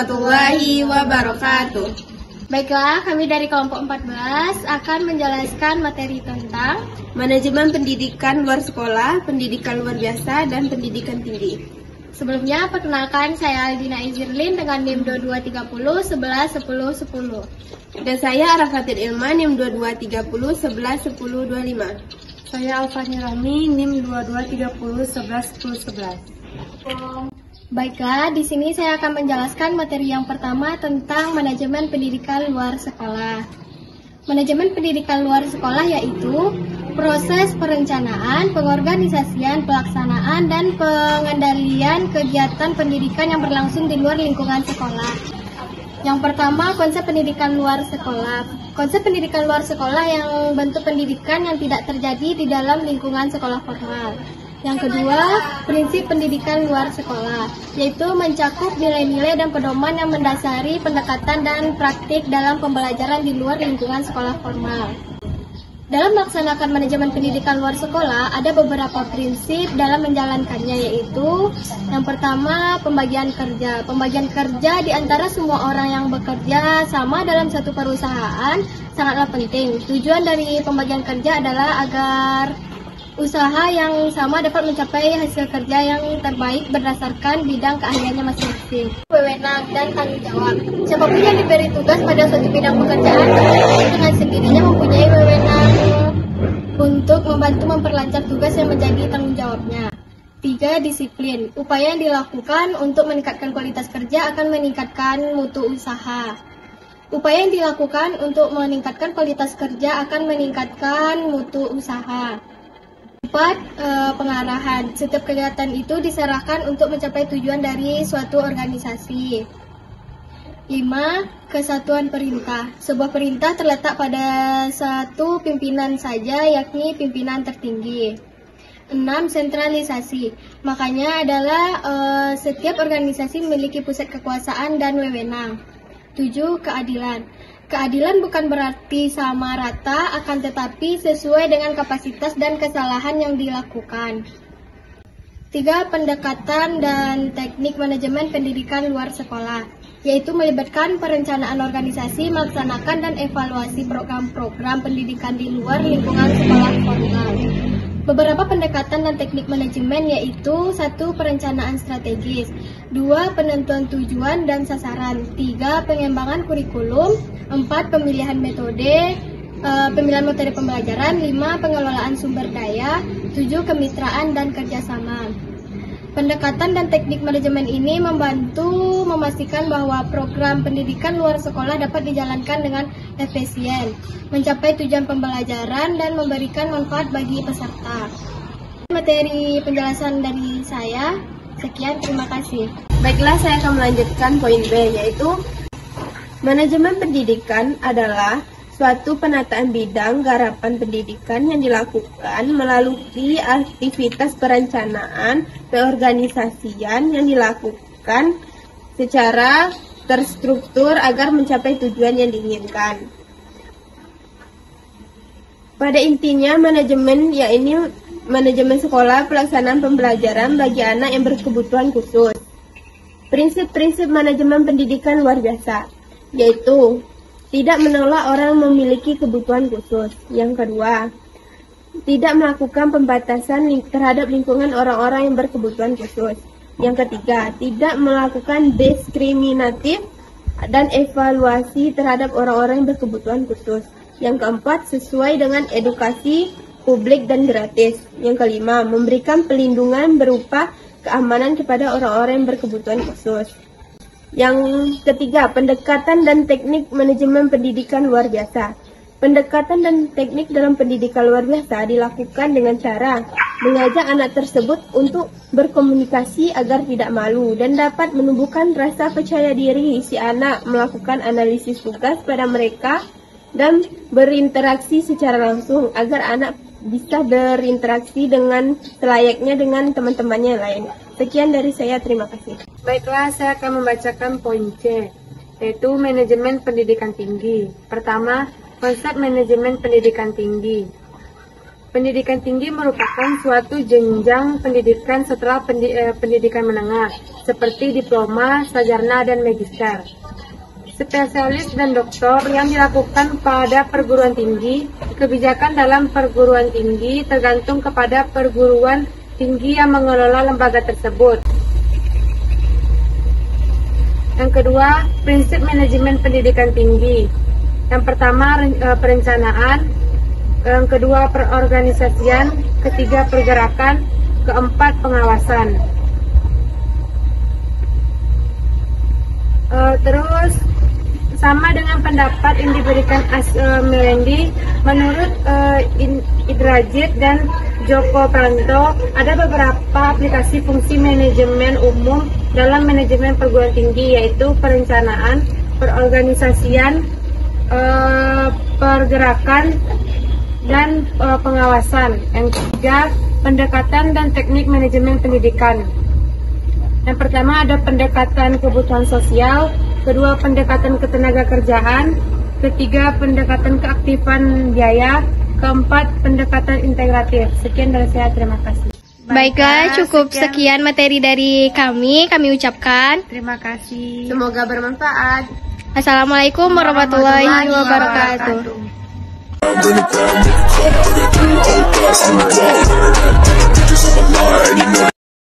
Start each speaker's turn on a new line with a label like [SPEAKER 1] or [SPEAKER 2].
[SPEAKER 1] warahmatullahi wabarakatuh.
[SPEAKER 2] Baiklah, kami dari kelompok 14 akan menjelaskan materi tentang
[SPEAKER 1] manajemen pendidikan luar sekolah, pendidikan luar biasa, dan pendidikan tinggi.
[SPEAKER 2] Sebelumnya, perkenalkan saya Aldina Izirlin dengan NIM 2230 11 10 10.
[SPEAKER 1] Dan saya Arafatin Ilman NIM 2230 11 10 25.
[SPEAKER 3] Saya Alfani Rami NIM 2230 11 10 11.
[SPEAKER 2] Baiklah, di sini saya akan menjelaskan materi yang pertama tentang manajemen pendidikan luar sekolah. Manajemen pendidikan luar sekolah yaitu proses perencanaan, pengorganisasian, pelaksanaan, dan pengendalian kegiatan pendidikan yang berlangsung di luar lingkungan sekolah. Yang pertama, konsep pendidikan luar sekolah. Konsep pendidikan luar sekolah yang bentuk pendidikan yang tidak terjadi di dalam lingkungan sekolah formal. Yang kedua, prinsip pendidikan luar sekolah, yaitu mencakup nilai-nilai dan pedoman yang mendasari pendekatan dan praktik dalam pembelajaran di luar lingkungan sekolah formal. Dalam melaksanakan manajemen pendidikan luar sekolah, ada beberapa prinsip dalam menjalankannya, yaitu yang pertama, pembagian kerja. Pembagian kerja di antara semua orang yang bekerja sama dalam satu perusahaan sangatlah penting. Tujuan dari pembagian kerja adalah agar usaha yang sama dapat mencapai hasil kerja yang terbaik berdasarkan bidang keahliannya masing-masing. Wewenang dan tanggung jawab. Siapapun yang diberi tugas pada suatu bidang pekerjaan dengan sendirinya mempunyai wewenang untuk membantu memperlancar tugas yang menjadi tanggung jawabnya. 3. Disiplin. Upaya yang dilakukan untuk meningkatkan kualitas kerja akan meningkatkan mutu usaha. Upaya yang dilakukan untuk meningkatkan kualitas kerja akan meningkatkan mutu usaha. 4. Pengarahan. Setiap kegiatan itu diserahkan untuk mencapai tujuan dari suatu organisasi. 5. Kesatuan perintah. Sebuah perintah terletak pada satu pimpinan saja, yakni pimpinan tertinggi. 6. Sentralisasi. Makanya adalah setiap organisasi memiliki pusat kekuasaan dan wewenang. 7. Keadilan. Keadilan bukan berarti sama rata, akan tetapi sesuai dengan kapasitas dan kesalahan yang dilakukan. 3. Pendekatan dan teknik manajemen pendidikan luar sekolah, yaitu melibatkan perencanaan organisasi, melaksanakan dan evaluasi program-program pendidikan di luar lingkungan sekolah formal. Beberapa pendekatan dan teknik manajemen yaitu 1. Perencanaan strategis, 2. Penentuan tujuan dan sasaran, 3. Pengembangan kurikulum, 4. Pemilihan metode pembelajaran, 5. Pengelolaan sumber daya, 7. Kemitraan dan kerjasama. Pendekatan dan teknik manajemen ini membantu memastikan bahwa program pendidikan luar sekolah dapat dijalankan dengan efisien, mencapai tujuan pembelajaran, dan memberikan manfaat bagi peserta. Materi penjelasan dari saya, sekian, terima kasih.
[SPEAKER 1] Baiklah, saya akan melanjutkan poin B, yaitu manajemen pendidikan adalah suatu penataan bidang garapan pendidikan yang dilakukan melalui aktivitas perencanaan, peorganisasian yang dilakukan secara terstruktur agar mencapai tujuan yang diinginkan. Pada intinya, manajemen yaitu manajemen sekolah pelaksanaan pembelajaran bagi anak yang berkebutuhan khusus. Prinsip-prinsip manajemen pendidikan luar biasa, yaitu tidak menolak orang memiliki kebutuhan khusus. Yang kedua, tidak melakukan pembatasan terhadap lingkungan orang-orang yang berkebutuhan khusus. Yang ketiga, tidak melakukan diskriminatif dan evaluasi terhadap orang-orang yang berkebutuhan khusus. Yang keempat, sesuai dengan edukasi publik dan gratis. Yang kelima, memberikan pelindungan berupa keamanan kepada orang-orang yang berkebutuhan khusus. Yang ketiga, pendekatan dan teknik manajemen pendidikan luar biasa. Pendekatan dan teknik dalam pendidikan luar biasa dilakukan dengan cara mengajak anak tersebut untuk berkomunikasi agar tidak malu dan dapat menumbuhkan rasa percaya diri si anak, melakukan analisis tugas pada mereka dan berinteraksi secara langsung agar anak bisa berinteraksi dengan selayaknya dengan teman-temannya lain. Sekian dari saya, terima kasih.
[SPEAKER 3] Baiklah, saya akan membacakan poin C, yaitu manajemen pendidikan tinggi. Pertama, konsep manajemen pendidikan tinggi. Pendidikan tinggi merupakan suatu jenjang pendidikan setelah pendidikan menengah, seperti diploma, sarjana, dan magister. Spesialis dan doktor yang dilakukan pada perguruan tinggi. Kebijakan dalam perguruan tinggi tergantung kepada perguruan tinggi yang mengelola lembaga tersebut. Yang kedua, prinsip manajemen pendidikan tinggi. Yang pertama, perencanaan. Yang kedua, perorganisasian. Ketiga, pergerakan. Keempat, pengawasan. Terus sama dengan pendapat yang diberikan Melendi, menurut Idrajit dan Joko Pranto, ada beberapa aplikasi fungsi manajemen umum dalam manajemen perguruan tinggi, yaitu perencanaan, perorganisasian, pergerakan, dan pengawasan. Yang ketiga, pendekatan dan teknik manajemen pendidikan. Yang pertama ada pendekatan kebutuhan sosial, kedua pendekatan ketenaga kerjaan, ketiga pendekatan keaktifan biaya, keempat pendekatan integratif. Sekian dari saya, terima kasih.
[SPEAKER 2] Baiklah, cukup sekian materi dari kami ucapkan.
[SPEAKER 3] Terima kasih.
[SPEAKER 1] Semoga bermanfaat.
[SPEAKER 2] Assalamualaikum warahmatullahi wabarakatuh.
[SPEAKER 4] Just on the line, you know